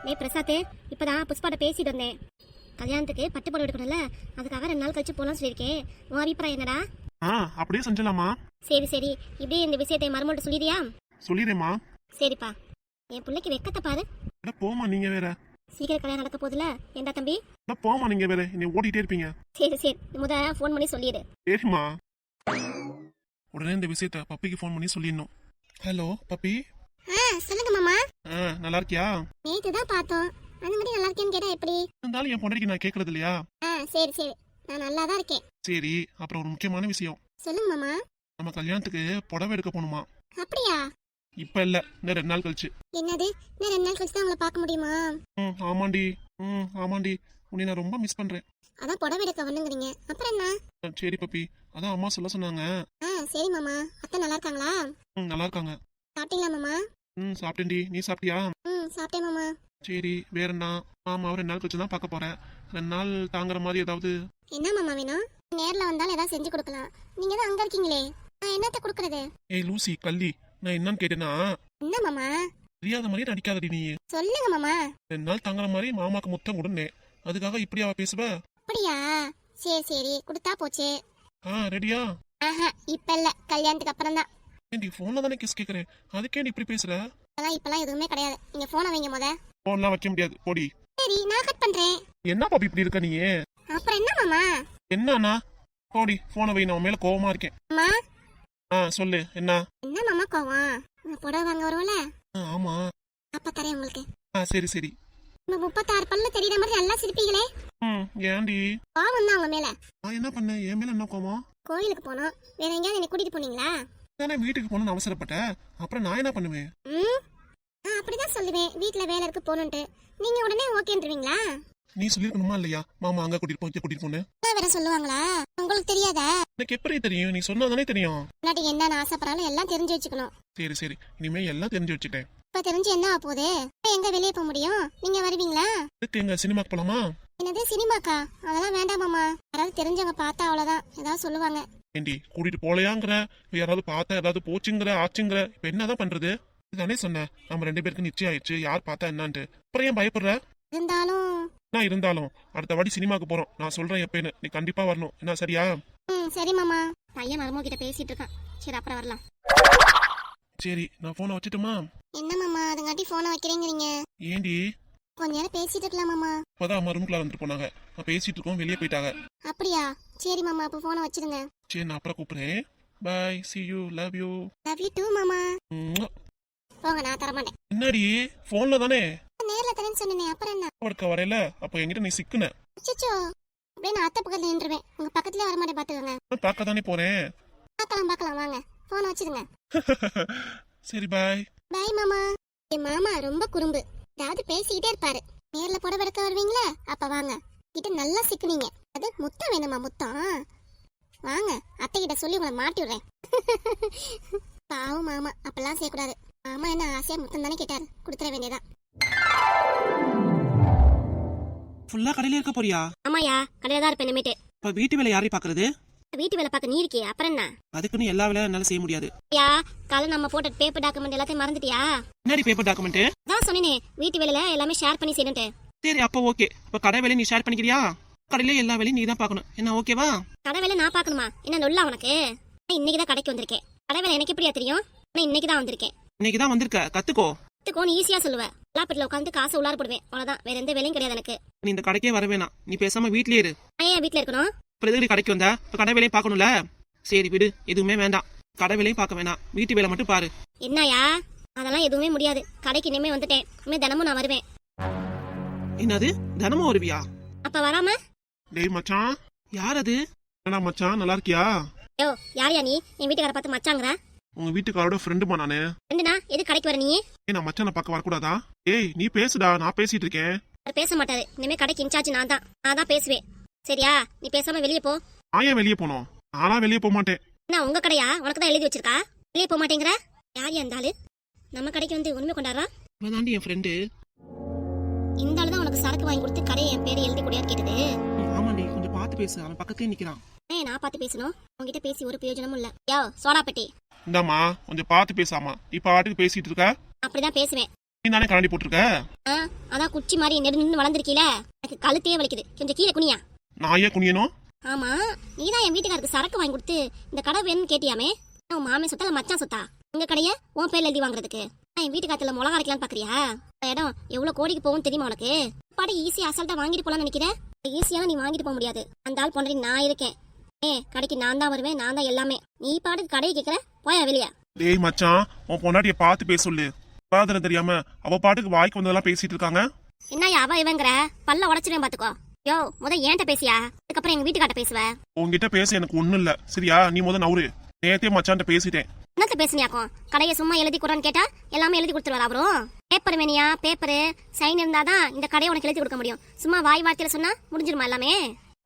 டேய் பிரசாத், இப்பதான் புஷ்பாட்ட பேசிட்டு வந்தேன். கல்யாணத்துக்கு பட்டு புடவை எடுக்கணும்ல, அதுக்காக 2 நாள் கழிச்சு போலாம்னு சொல்லியிருக்கேன். உன் அபிப்பிராயம் என்னடா? அப்படியே செஞ்சலாமா? சரி சரி, இப்படியே இந்த விஷயத்தை மருமகிட்ட சொல்லிடுறியா? சொல்லிடுறேம்மா. சரிப்பா. என் பிள்ளைக்கு வெக்கத்தை பாரு. போமா நீங்க வேற. சீக்கிரம் கல்யாணம் நடக்க போகுதுல, ஏண்டா தம்பி? போமா நீங்க வேற, நீ ஓடிட்டே இருப்பீங்க. சரி சரி, முத ஃபோன் பண்ணி சொல்லிடு. சரிம்மா. உடனே இந்த விஷயத்த பப்பிக்கு ஃபோன் பண்ணி சொல்லிடணும். Hello puppy. சொல்லுங்க மாமா. நல்லா இருக்கியா? நேத்து தான் பார்த்தோம், அந்த மாதிரி நல்லா இருக்கேன்னு கேட்டா எப்படி? இருந்தாலும் என் பொண்டாட்டிக்கு நான் கேட்கறது இல்லையா? சரி சரி, நான் நல்லா தான் இருக்கேன். சரி, அப்புறம் ஒரு முக்கியமான விஷயம். சொல்லுங்க மாமா. நம்ம கல்யாணத்துக்கு புடவை எடுக்க போகணுமா? அப்படியா? இப்ப இல்ல, இன்னும் 2 நாள் கழிச்சு. என்னது, இன்னும் 2 நாள் கழிச்சு தான் உங்களை பார்க்க முடியுமா? ஆமாண்டி. ஆமாண்டி, உன்னை நான் ரொம்ப மிஸ் பண்றேன். அதான் புடவை எடுக்க வந்துங்கிறீங்க, அப்புறம் என்ன? சரி பப்பி, அதான் அம்மா சொல்ல சொன்னாங்க. சரி மாமா. அத்தை நல்லா இருக்காங்களா? நல்லா இருக்காங்க. சாப்பிட்டீங்களா மாமா? சாப்பிட்டேன்டி, நீ சாப்பிட்டியா? சாப்பிட்டேன் மாமா. சரி, வேற என்ன? மாமாவை 2 நாள் கழிச்சு தான் பார்க்க போறேன். 2 நாள் தாங்குற மாதிரி ஏதாவது? என்ன மாமா வேணும்? நேர்ல வந்தாலும் ஏதாவது செஞ்சு கொடுக்கலாம். நீங்க தான் அங்க இருக்கீங்களே, நான் என்னத்த கொடுக்கறது? ஏய் லூசி கள்ளி, நான் என்னன்னு கேட்டேன்னா, என்ன மாமா? தெரியாத மாதிரி நடிக்காதடி நீ. சொல்லுங்க மாமா. 2 நாள் தங்குற மாதிரி மாமாக்கு முத்தம் கொடுனே, அதுக்காக இப்படியா பேசுவ? அப்படியா? சரி சரி, கொடுத்தா போச்சு. ரெடியா? இப்ப இல்ல, கல்யாணத்துக்கு அப்புறம் தான். ஏண்டி போன்ல தானே கிஸ் கேக்குறேன், அதுக்கே நீ இப்படி பேசுற? அதெல்லாம் இப்பெல்லாம் எதுவுமே கிடையாது. நீங்க போனை வைங்க முத. போன்லாம் வைக்க முடியாது, போடி. சரி, நான் கட் பண்றேன். என்ன பாப்பி இப்படி இருக்க நீ? அப்புறம் என்ன மாமா? என்னன்னா போடி, போனை வை, நான் உன் மேல கோவமா இருக்கேன். அம்மா. சொல்லு என்ன? என்ன மாமா கோவம்? நான் புடவை வாங்க வருவல. ஆமா. அப்ப தரேன் உங்களுக்கு. சரி சரி. உங்க 36 பல்லு தெரியுற மாதிரி நல்லா சிரிப்பீங்களே. ஏண்டி? கோவம் தான் உங்க மேல. நான் என்ன பண்ணேன்? என் மேல என்ன கோவம்? கோயிலுக்கு போனோம், வேற எங்கேயாவது என்ன கூட்டிட்டு போனீங்களா? தானே வீட்டுக்கு போகணும்னு அவசரப்பட்டேன், அப்புறம் நான் என்ன பண்ணுவேன்? நான் அப்படிதான் சொல்லுவேன், வீட்டுல வேலை இருக்கு போகணுன்ட்டு. நீங்க உடனே ஓகேன்றீங்களா? நீ சொல்லிருக்கணுமா இல்லையா, மாமா அங்க கூட்டிட்டு போ, இங்க கூட்டிட்டு போன்னு? வேற சொல்லுவாங்களா? உங்களுக்கு தெரியாதா? எனக்கு எப்படி தெரியும்? நீ சொன்னாதானே தெரியும். முன்னாடி என்னன்னு ஆசைப்படாலும் எல்லாம் தெரிஞ்சு வச்சுக்கணும். சரி சரி, இனிமே எல்லாம் தெரிஞ்சு வச்சுட்டேன். இப்ப தெரிஞ்சு என்ன ஆக போகுது? எங்க வெளியே போக முடியும்? நீங்க வருவீங்களா? இதுக்கு எங்க சினிமாக்கு போலாமா? என்னது சினிமாக்கா? அதெல்லாம் வேண்டாம் மாமா. யாராவது தெரிஞ்சவங்க பார்த்தா அவ்வளவுதான், ஏதாவது சொல்லுவாங்க. ஏண்டி கூட்டிட்டு போலையாங்கிற, யாராவது பார்த்தா ஏதாவது போச்சுங்கிற ஆச்சுங்கிற, இப்ப என்னதான் பண்றது? இதுதானே சொன்னேன், நம்ம 2 பேருக்கு நிச்சயம் ஆயிடுச்சு, யார் பார்த்தா என்னன்ட்டு. அப்புறம் ஏன் பயப்படுற? இருந்தாலும் அடுத்த வாட்டி சினிமாக்கு போறோம், நான் சொல்றேன் எப்பன்னு, நீ கண்டிப்பா வரணும், என்ன சரியா? சரி மாமா. பையன் மருமக கிட்ட பேசிட்டு இருக்கான். சரி, அப்புறம் வரலாம். சரி, நான் போனை வச்சுட்டுமா? என்ன மாமா அதுங்காட்டி போனை வைக்கிறீங்க? ஏண்டி? கொஞ்ச நேரம் பேசிட்டு இருக்கலாம் மாமா. இப்பதான் அம்மா ரூம்குள்ள வந்துட்டு போனாங்க, நான் பேசிட்டு இருக்கோம், வெளியே போயிட்டாங்க. அப்படியா? சரி மாமா, அப்ப போனை வச்சிருங்க. சரி, நான் அப்புறம் கூப்பிடுறேன். Bye, see you, love you. Love you too மாமா. போங்க, நான் தர மாட்டேன். என்னடி போன்ல தானே? நேர்ல தரேன்னு சொன்னேனே, அப்புறம் என்ன? அவருக்கு வரையில அப்ப என்கிட்ட நீ சிக்குன. அச்சச்சோ, அப்படியே நான் அத்தை பக்கத்துல நின்றுவேன், உங்க பக்கத்துல வர மாட்டேன் பாத்துக்கோங்க. பார்க்க தானே போறேன். பார்க்கலாம் வாங்க, போனை வச்சிருங்க. சரி பாய். பாய் மாமா. என் மாமா ரொம்ப குறும்பு, ஏதாவது பேசிக்கிட்டே இருப்பாரு. நேர்ல புடவை எடுக்க வருவீங்களா, அப்ப வாங்க. கிட்ட நல்லா சிக்குனீங்க. அது முத்தம் வேணுமா? முத்தம் வாங்க, அத்தை கிட்ட சொல்லி உங்களை மாட்டி விடுறேன். பாவம் மாமா, அப்பெல்லாம் செய்யக்கூடாது. மாமா என்ன ஆசையா முத்தம் தானே கேட்டாரு, கொடுத்துட வேண்டியதான். ஃபுல்லா கடையில இருக்க போறியா? ஆமாயா, கடையில தான் இருப்பேன் இனிமேட்டு. இப்ப வீட்டு வேலை யாரையும் பாக்குறது? வீட்டு வேலை பார்க்க நீ இருக்கியே, அப்புறம் என்ன? அதுக்குன்னு எல்லா வேலையும் என்னால செய்ய முடியாது. யா, காலை நம்ம போட்ட பேப்பர் டாக்குமெண்ட் எல்லாத்தையும் மறந்துட்டியா? என்னடி பேப்பர் டாக்குமெண்ட்? அதான் சொன்னேனே, வீட்டு வேலையில எல்லாமே ஷேர் பண்ணி செய்யணும்ட்டு. சரி, அப்ப ஓகே. இப்ப கடை வேலையை நீ ஷேர் பண்ணிக்கிறியா? கடையில எல்லா வேலையும் நீ தான் பாக்கணும், என்ன ஓகேவா? கடை வேலை நான் பாக்கணுமா? என்ன நொல்ல உனக்கு? இன்னைக்குதான் கடைக்கு வந்திருக்கேன். கடை வேலை எனக்கு எப்படியா தெரியும்? நான் இன்னைக்குதான் வந்திருக்கேன். இன்னைக்குதான் வந்திருக்க, கத்துக்கோ. கத்துக்கோன்னு ஈஸியா சொல்லுவேன். லாப்பட்டில உட்காந்து காசை உள்ளார போடுவேன், அவ்வளவுதான். வேற எந்த வேலையும் கிடையாது எனக்கு. நீ இந்த கடைக்கே வர வேணாம், நீ பேசாம வீட்லயே இரு. ஏன் வீட்டுல இருக்கணும்? அப்புறம் எதுக்கு கடைக்கு வந்தா? இப்ப கடை வேலையும் பாக்கணும்ல. சரி விடு, எதுவுமே வேண்டாம். கடை வேலையும் பார்க்க வேணாம், வீட்டு வேலை மட்டும் பாரு. என்னயா? அதெல்லாம் எதுவுமே முடியாது. கடைக்கு இனிமே வந்துட்டேன், இனிமே தினமும் நான் வருவேன். என்னது, தினமும் வருவியா? அப்ப வராம? டேய் மச்சான். யார் அது? என்னடா மச்சான், நல்லா இருக்கியா? யோ, யாரையா நீ? என் வீட்டுக்கார பார்த்து மச்சாங்கற? உங்க வீட்டுக்காரோட ஃப்ரெண்டுமா நானு. ஃப்ரெண்டுனா எது கடைக்கு வர நீ? நான் மச்சானை பார்க்க வரக்கூடாதா? ஏய் நீ பேசுடா, நான் பேசிட்டு இருக்கேன். அவர் பேச மாட்டாரு. இனிமே கடைக்கு இன்சார்ஜ் நான் தான் பேசுவேன். சரியா? நீ பேசாம வெளியே போ. நான் ஏன் வெளியே போனோம்? நானா வெளியே போக மாட்டேன். என்ன உங்க கடையா? உனக்கு தான் எழுதி வச்சிருக்கா. வெளியே போக மாட்டேங்கிற? யார் அந்த ஆளு நம்ம கடைக்கு வந்து உண்மை கொண்டாடுறா? இவதாண்டி என் ஃப்ரெண்டு. இந்த ஆளு தான் உனக்கு சரக்கு வாங்கி கொடுத்து கடையை என் பேரை எழுதி கூடியான்னு கேட்டது. ஆமாண்டி, கொஞ்சம் பார்த்து பேசு, அவன் பக்கத்துலயே நிக்கிறான். நான் பார்த்து பேசணும், உங்ககிட்ட பேசி ஒரு பிரயோஜனமும் இல்ல. யோ சோடா பெட்டி, இந்தாமா கொஞ்சம் பார்த்து பேசாமா, இப்ப வாட்டுக்கு பேசிட்டு இருக்க. அப்படிதான் பேசுவேன். நீ தானே கண்ணாடி போட்டிருக்க. அதான் குச்சி மாதிரி நெடு வளர்ந்துருக்கீல, எனக்கு கழுத்தையே வலிக்குது. கொஞ்சம் கீழே குனியா. நான் ஏன் குனியணும்? ஆமா, நீதான் என் வீட்டுக்காருக்கு சரக்கு வாங்கி கொடுத்து இந்த கடை வேணும்னு கேட்டியாமே. உன் மாமே சொத்தா இல்ல மச்சான் சொத்தா? உங்க கடையை உன் பேர்ல எழுதி வாங்குறதுக்கு என் வீட்டுக்காரத்துல மிளகா அரைக்கலான்னு பாக்குறியா? இடம் எவ்வளவு கோடிக்கு போகும் தெரியுமா உனக்கு? பாடி ஈஸியா அசால்ட்டா வாங்கிட்டு போலான்னு நினைக்கிறேன். ஈஸியாலாம் நீ வாங்கிட்டு போக முடியாது. அந்த ஆள் பொண்டாட்டி நான் இருக்கேன். கடைக்கு நான் தான் வருவேன், நான் தான் எல்லாமே. நீ பாட்டுக்கு கடையை கேட்கற, போயா வெளியா. டேய் மச்சான், உன் பொண்டாட்டிய பார்த்து பேச சொல்லு. பாதனை தெரியாம அவ பாட்டுக்கு வாய்க்கு வந்ததெல்லாம் பேசிட்டு இருக்காங்க. என்னயா அவ இவங்கிற? பல்ல உடச்சிருவேன் பாத்துக்கோ. யோ ஏன்ட்ட பேசியா? அதுக்கப்புறம் எங்க வீட்டுக்காட்ட பேசுவ. உன்கிட்ட பேச எனக்கு ஒண்ணும் இல்ல சரியா? நீ நவுரு. நேத்தே மச்சான்ட்ட பேசிட்டேன். என்னத்த பேசுனியாக்கும்? கடையை சும்மா எழுதி கொடுன்னு கேட்டா எல்லாமே எழுதி கொடுத்துருவாரு அவரும். பேப்பர் வேணியா? பேப்பரு சைன் இருந்தாதான் இந்த கடையை உனக்கு எழுதி கொடுக்க முடியும். சும்மா வாய் வார்த்தையில சொன்னா முடிஞ்சிருமா எல்லாமே?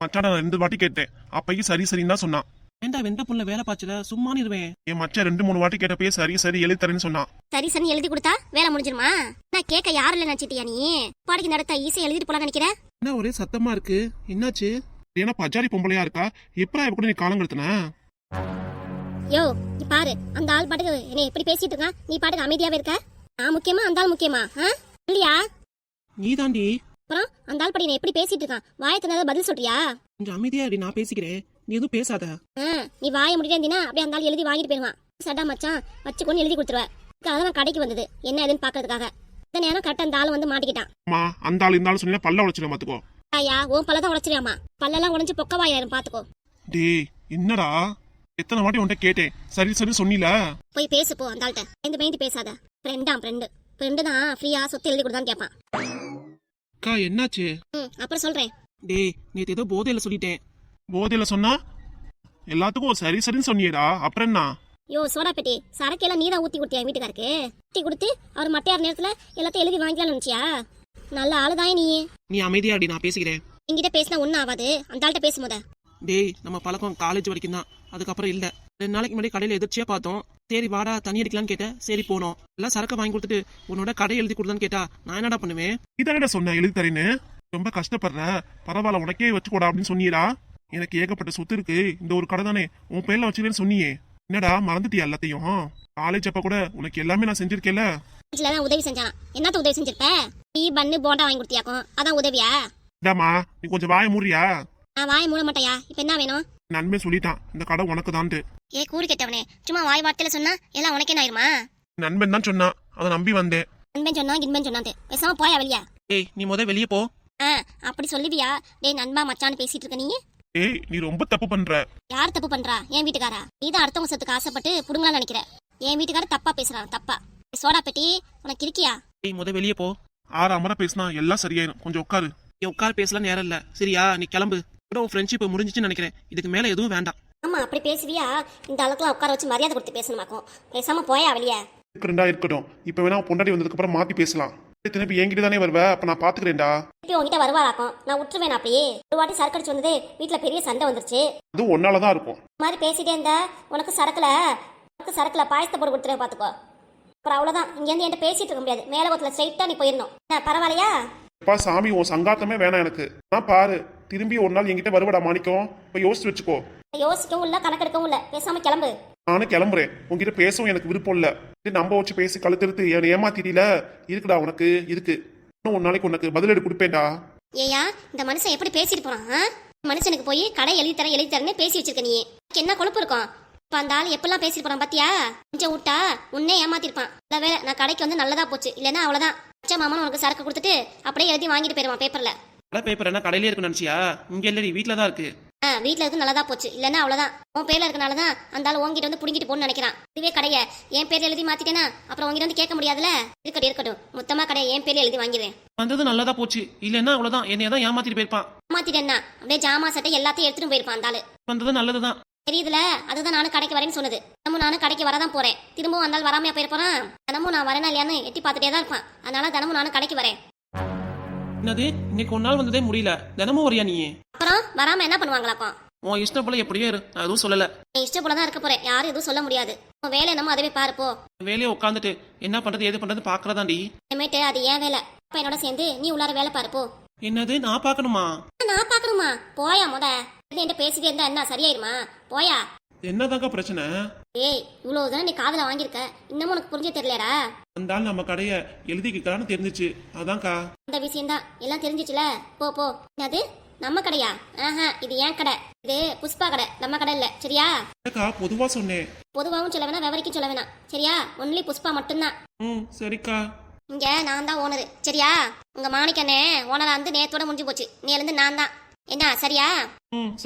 மச்சான் நான் 2 வாட்டி கேட்டேன். அப்பைக்கு சரி சரின்னு தான் சொன்னான். ஏண்டா வெண்ட புள்ள வேலை பாய்ச்சல சும்மானு இருவேன். என் மச்சான் 2-3 வாட்டி கேட்டப்பே சரி சரி எழுதி தரேன்னு சொன்னான். சரி சரி எழுதி கொடுத்தா வேலை முடிஞ்சிருமா? நான் கேட்க யாரும் இல்ல நினைச்சிட்டியா நீ? பாடிக்கு நடத்த ஈஸியா எழுதிட்டு போலாம் நினைக்கிற? என்ன ஒரே சத்தமா இருக்கு, என்னாச்சு? ஏன்னா பஜாரி பொம்பளையா இருக்கா? எப்படா இப்ப கூட நீ காலம் கெடுத்தன? யோ நீ பாரு, அந்த ஆள் பாட்டுக்கு என்ன எப்படி பேசிட்டு இருக்கான், நீ பாட்டுக்கு அமைதியாவே இருக்க. நான் முக்கியமா அந்த ஆள் முக்கியமா? இல்லையா? நீ தாண்டி. அப்புறம் அந்த ஆள் படி என்ன எப்படி பேசிட்டு இருக்கான்? வாயத்தினால பதில் சொல்றியா? கொஞ்சம் அமைதியா இரு, நான் பேசிக்கிறேன், நீ எதுவும் பேசாத. நீ வாய முடியா இருந்தீனா அப்படியே அந்த ஆள் எழுதி வாங்கிட்டு போயிருவான். சடா மச்சான் வச்சுக்கொண்டு எழுதி கொடுத்துருவேன். அதான் கடைக்கு வந்தது என்ன ஏதுன்னு பாக்குறதுக்காக. இந்த நேரம் கரெக்டா அந்த ஆள் வந்து மாட்டிக்கிட்டான். அந்த ஆள் இந்த ஆள் சொன்னா பல்ல உடைச்சிடும் பாத்துக்கோ. ஐயா உன் பல்லதான் உடைச்சிருவாமா. பல்லெல்லாம் உடைஞ்சு பொக்கவாயிரும் பாத்துக்கோ. டேய் என்னடா எத்தனை வாட்டி உன்கிட்ட கேட்டேன், சரி சரி சொன்னில. போய் பேசு போ அந்த ஆள்கிட்ட. பயந்து பேசாத. ஃப்ரெண்டு தான் ஃப்ரீயா சொத்து எழுதி கொடுத்தான்னு கேட்பான். அக்கா என்னாச்சு? அப்புறம் சொல்றேன். டேய் நேத்து ஏதோ போதையில சொல்லிட்டேன். போதையில சொன்னா எல்லாத்துக்கும் ஒரு சரி சரின்னு சொன்னியடா, அப்புறம் என்ன? யோ சோடா பெட்டி சரக்கெல்லாம் நீதான் ஊத்தி கொடுத்தியா வீட்டுக்காருக்கு? ஊத்தி கொடுத்து அவர் மட்டையார் நேரத்துல எல்லாத்தையும் எழுதி வாங்கிக்கலாம்னு நினைச்சியா? நல்ல ஆளுதான் நீ அமைதியா அடி, நான் பேசிக்கிறேன். என்கிட்ட பேசினா ஒன்னும் ஆகாது, அந்த ஆள்கிட்ட பேசும்போத. டேய் நம்ம பழக்கம் காலேஜ் வரைக்கும் தான், அதுக்கப்புறம் இல்ல. 2 நாளைக்கு முன்னாடி கடையில எதிர்ச்சியா பார்த்தோம். சரி வாடா தண்ணி அடிக்கலான்னு கேட்டேன், சரி போனோம். எல்லாம் சரக்கு வாங்கி கொடுத்துட்டு உன்னோட கடை எழுதி கொடுத்தான்னு கேட்டா நான் என்னடா பண்ணுவேன்? இதானடா சொன்ன எழுதி தரேன்னு. ரொம்ப கஷ்டப்படுற, பரவாயில்ல உனக்கே வச்சுக்கூடா அப்படின்னு சொன்னீரா? எனக்கு ஏகப்பட்ட சொத்து இருக்கு, இந்த ஒரு கடை தானே உன் பேர்ல வச்சுக்கலன்னு சொன்னியே, என்னடா மறந்துட்டியா எல்லாத்தையும்? காலேஜ் அப்ப கூட உனக்கு எல்லாமே நான் செஞ்சிருக்கேன்ல. உதவி செஞ்சான். என்னத்த உதவி செஞ்சிருப்ப? டீ பன்னு போண்டா வாங்கி கொடுத்தியாக்கும், அதான் உதவியா? இதாமா நீ கொஞ்சம் வாய மூடுறியா? நான் வாய மூட மாட்டையா? இப்ப என்ன வேணும்? நன்மை சொல்லிட்டான் இந்த கடை உனக்கு தான்ட்டு. கூறு கேட்டவனே, சும்மா வாய் வார்த்தையில சொன்னா எல்லாம் உனக்கே ஆயிருமா? நண்பன் தான் சொன்னா, அதை நம்பி வந்தேன். நண்பன் சொன்னா கிண்பன் சொன்னான், பேசாம போயா வெளியா. ஏய் நீ வெளியே போ. அப்படி சொல்லுவியா? டேய் நண்பா மச்சான்னு பேசிட்டு இருக்க நீ. ஏய் நீ ரொம்ப தப்பு பண்ற. யார் தப்பு பண்றா? என் வீட்டுக்காரா? நீதான் அடுத்தவங்க சொத்துக்கு ஆசைப்பட்டு புடுங்கலாம் நினைக்கிற. என் வீட்டுக்காரர் தப்பா பேசுறான். தப்பா? சோடா பெட்டி உனக்கு இருக்கியா? ஏய் வெளியே போ. ஆறாமரா பேசினா எல்லாம் சரியாயிரும், கொஞ்சம் உட்காரு. உட்கார் பேசலாம் நேரம் இல்ல சரியா? நீ கிளம்பு. உன் ஃப்ரெண்ட்ஷிப் முடிஞ்சிச்சுன்னு நினைக்கிறேன், இதுக்கு மேல எதுவும் வேண்டாம். ஆமா அப்படி பேசுவியா? இந்த அளவுக்குலாம் உட்கார வச்சு மரியாதை கொடுத்து பேசணுமாக்கும். பேசாம போயா வெளியே. இருக்கட்டும், இப்ப வேணா பொண்டாட்டி வந்ததுக்கு அப்புறம் மாத்தி பேசலாம். திருப்பி என்கிட்ட தானே வருவ, அப்ப நான் பாத்துக்கிறேன்டா. திருப்பி உங்ககிட்ட வருவாராக்கும், நான் விட்டுருவேன். அப்படியே ஒரு வாட்டி சரக்கு அடிச்சு வந்தது வீட்டுல பெரிய சண்டை வந்துருச்சு. அது ஒன்னாலதான் இருக்கும். இந்த மாதிரி பேசிட்டே இருந்தா உனக்கு சரக்குல பாயசத்தை போட்டு கொடுத்துருவேன் பாத்துக்கோ. அப்புறம் அவ்வளவுதான், இங்க இருந்து என்கிட்ட பேசிட்டு இருக்க முடியாது. மேல கோத்துல ஸ்ட்ரைட்டா நீ போயிடணும். பரவாயில்லையா? சாமி உன் சங்காத்தமே வேணாம் எனக்கு. நான் பாரு திரும்பி ஒரு நாள் என்கிட்ட வருவடா மாணிக்கம், இப்ப யோசிச்சு வச்சுக்கோ. யோசிக்கவும் இல்ல கணக்கெடுக்கவும் இல்ல, பேசாம கிளம்பு. நானும் கிளம்புறேன், உங்ககிட்ட பேசவும் எனக்கு விருப்பம் இல்ல. நம்ப வச்சு பேசி கழுத்தெடுத்து ஏமாத்திட்டீல, இருக்குடா உனக்கு இருக்கு. இன்னும் ஒரு நாளைக்கு உனக்கு பதிலடி கொடுப்பேன்டா. ஏயா இந்த மனுஷன் எப்படி பேசிட்டு போறான்? மனுஷனுக்கு போய் கடை எழுதி தரேன்னு பேசி வச்சிருக்க நீ. என்ன கொழுப்பு இருக்கும்? இப்ப அந்த ஆள் எப்பெல்லாம் பேசிட்டு போறான் பாத்தியா? கொஞ்சம் விட்டா உன்னே ஏமாத்திருப்பான். இல்ல வேற நான் கடைக்கு வந்து நல்லதா போச்சு, இல்லன்னா அவ்வளவுதான். அச்சா மாமன் உனக்கு சரக்கு கொடுத்துட்டு அப்படியே எழுதி வாங்கிட்டு போயிருவான் பேப்பர்ல. பேப்பர் என்ன கடையிலே இருக்கு நினைச்சியா? இங்க இல்லடி, வீட்டுல தான் இருக்கு. வீட்டுல இருக்கு நல்லதா போச்சு, இல்லன்னா அவ்வளவுதான். உன் பேர்ல இருக்கனாலதான் அந்த ஆள் உங்ககிட்ட வந்து புடிங்கிட்டு போன்னு நினைக்கிறான். இதுவே கடைய என் பேர்ல எழுதி மாத்திட்டேனா அப்புறம் உங்ககிட்ட வந்து கேட்க முடியாதுல. இருக்கட்டும் மொத்தமா கடையை என் பேர்ல எழுதி வாங்கிடுவேன். வந்தது நல்லதா போச்சு, இல்லன்னா அவ்வளவுதான். என்னையதான் ஏமாத்திட்டு போயிருப்பான். ஏமாத்திட்டேன்னா அப்படியே ஜாமா சட்டை எல்லாத்தையும் எடுத்துட்டு போயிருப்பான் அந்த ஆளு. வந்தது நல்லதுதான் தெரியுதுல, அதுதான் நானும் கடைக்கு வரேன்னு சொன்னது. தினமும் நானும் கடைக்கு வரதான் போறேன். திரும்பவும் அந்த ஆள் வராமையா போயிருப்பான். தினமும் நான் வரேனா இல்லையான்னு எட்டி பார்த்துட்டே தான் இருப்பான். அதனால தினமும் நானும் கடைக்கு வரேன். என்னது இன்னைக்கு ஒரு நாள் வந்ததே முடியல, தினமும் வரியா நீ? அப்புறம் வராம என்ன பண்ணுவாங்களாக்கும்? உன் இஷ்டம் போல எப்படியே இரு, நான் எதுவும் சொல்லல. என் இஷ்டம் போலதான் இருக்க போறேன், யாரும் எதுவும் சொல்ல முடியாது. உன் வேலை என்னமோ அதுவே பாருப்போ. வேலையை உட்காந்துட்டு என்ன பண்றது ஏது பண்றது பாக்குறதாண்டி. இனிமேட்டு அது ஏன் வேலை. அப்ப என்னோட சேர்ந்து நீ உள்ளார வேலை பாருப்போ. என்னது நான் பாக்கணுமா? நான் பாக்கணுமா? போயா என்கிட்ட பேசிட்டே இருந்தா என்ன சரியாயிருமா? போயா. என்னதாங்க பிரச்சனை? ஏய் இவ்வளவுதான் நீ காதுல வாங்கியிருக்க இன்னமும் உனக்கு புரிஞ்சே தெரியலடா. அந்த ஆள் நம்ம கடைய எழுதிக்கிட்டான்னு தெரிஞ்சிச்சு அதான்க்கா. இந்த விஷயம்தான் எல்லாம் தெரிஞ்சிச்சுல. போ போ. என்னது நம்ம கடையா? ஆஹா, இது ஏன் கடை. இது புஷ்பா கடை, நம்ம கடை இல்ல. சரியா? அக்கா பொதுவா சொன்னேன். பொதுவாவும் சொல்ல வேணாம், விவரிக்கும் சொல்ல வேணாம். சரியா? ஒன்லி புஷ்பா மட்டும்தான். சரிக்கா. இங்க நான் தான் ஓனரு. சரியா? உங்க மாணிக்கண்ணே ஓனரா வந்து நேத்தோட முடிஞ்சு போச்சு. நேர்ல நான் தான். என்ன சரியா?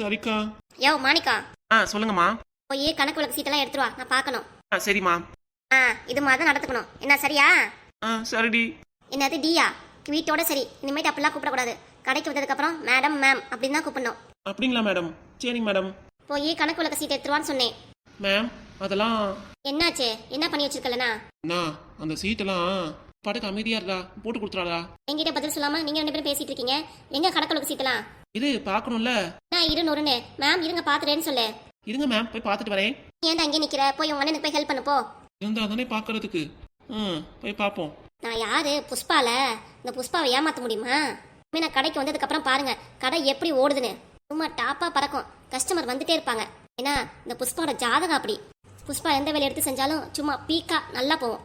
சரிக்கா. யோ மாணிக்கா, சொல்லுங்கம்மா. போய் கணக்கு விளக்கு சீட்டெல்லாம் எடுத்துட்டு வா, நான் பார்க்கணும். சரிம்மா. இது மாதிரி தான் நடந்துக்கணும். என்ன சரியா? சரிடி. என்னது டியா? வீட்டோட சரி. இனிமேட்டு அப்படிலாம் கூப்பிடக்கூடாது. கடைக்கு வந்ததுக்கு அப்புறம் மேடம் மேம் அப்படின்னு தான் கூப்பிடணும். அப்படிங்களா மேடம்? சரிங்க மேடம். போய் கணக்கு விளக்கு சீட் எடுத்துருவான்னு சொன்னேன். மேம் அதெல்லாம் என்னாச்சு? என்ன பண்ணி வச்சிருக்கலனா? நான் அந்த சீட்டெல்லாம் படுக்க அமைதியா இருக்கா போட்டு கொடுத்துறாளா? என்கிட்ட பதில் சொல்லாம நீங்க 2 பேரும் பேசிட்டு இருக்கீங்க. எங்க கணக்கு விளக்கு சீட்டெல்லாம்? இது பார்க்கணும்ல. நான் இரு நொறுன்னு மேம் இருங்க பாத்துறேன்னு சொல்லு. இருங்க மேம் போய் பார்த்துட்டு வரேன். நீ ஏன்டா அங்கே நிக்கிற? போய் உங்க அண்ணனுக்கு போய் ஹெல்ப் பண்ணு போ. இருந்தா தானே பார்க்கறதுக்கு. போய் பார்ப்போம். நான் யாரு? புஷ்பால. இந்த புஷ்பாவை ஏமாத்த முடியுமா? நான் கடைக்கு வந்ததுக்கு அப்புறம் பாருங்க கடை எப்படி ஓடுதுன்னு. சும்மா டாப்பா பறக்கும். கஸ்டமர் வந்துட்டே இருப்பாங்க. ஏன்னா இந்த புஷ்பாவோட ஜாதகம் அப்படி. புஷ்பா எந்த வேலை எடுத்து செஞ்சாலும் சும்மா பீக்கா நல்லா போகும்.